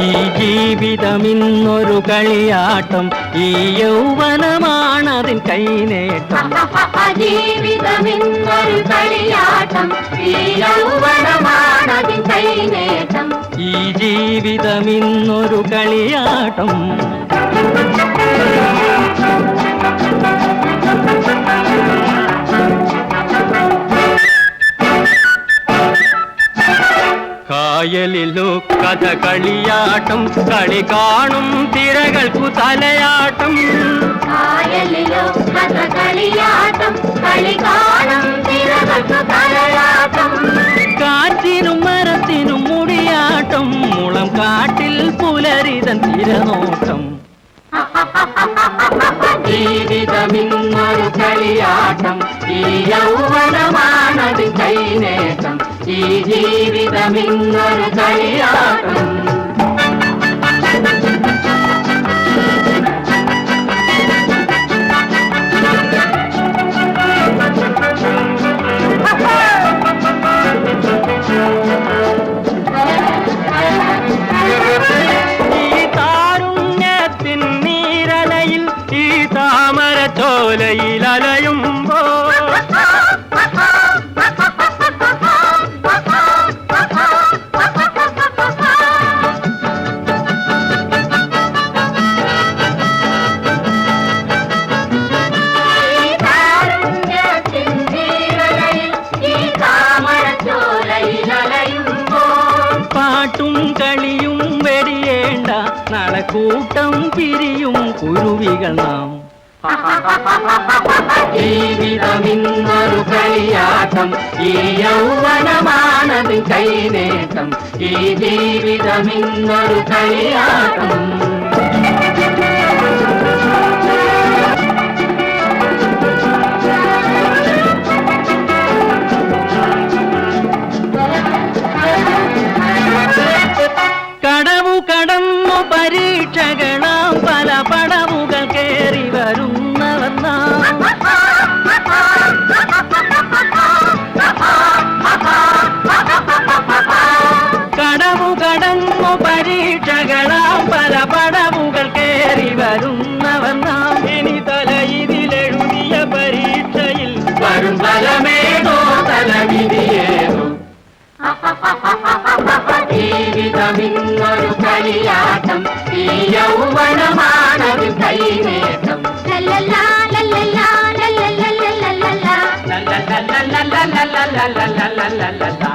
ഈ ജീവിതമിന്നൊരു കളിയാട്ടം, ഈ യൗവനമാണതിൻ കൈനേട്ടം. ജീവിതമിന്നൊരു കളിയാട്ടം, ഈ യൗവനമാണതിൻ കൈനേട്ടം. ഈ ജീവിതമിന്നൊരു കളിയാട്ടം. കായലിലോ കഥകളിയാട്ടം, കളി കാണും തിരകൾക്കു തലയാട്ടം. കായലിലോ കഥകളിയാട്ടം, കളി കാണും തിരകൾക്കു തലയാട്ടം. കാറ്റിനും മരത്തിനും മുടിയാട്ടം, മുളം കാട്ടിൽ പുലരിതൻ തിരനോട്ടം. ജീവിതമിന്നൊരു കളിയാട്ടം, ഈ യൗവനമാണതിൻ കൈനേട്ടം. ഈ ജീവിതമിന്നൊരു കളിയാട്ടം. ചോലയിൽ അലയുമ്പോ പാട്ടും കളിയും വെടിയേണ്ട, നാളെ കൂട്ടം പിരിയും കുരുവികൾ നാം. ജീവിതമിന്നൊരു കളിയാട്ടം, ഈ യൗവനമാണതിൻ കൈനേട്ടം. ഈ ജീവിതമിന്നൊരു കളിയാട്ടം. കടവു കടന്നു പരീക്ഷകളാം, പല പടവുകൾ കേറി വരുന്നവർ നാം. കടവു കടന്നു പരീക്ഷകളാം, പല പടവുകൾ കേറി വരുന്നവർ നാം. ഇനി തല ഇതിലെഴുതിയ പരീക്ഷയിൽ വരും ഫലമേതോ തലവിധിയേതോ. ജീവിതമിന്നൊരു കളിയാട്ടം, ഈ യൗവനമാണതിൻ കൈനേട്ടം. ലല്ലല്ലാ ലല്ലല്ലാ ലല്ലല്ലാ ലല്ലല്ലാ ലല്ലല്ലാ ലല്ലല്ലാ ലല്ലല്ലാ ലല്ലല്ലാ.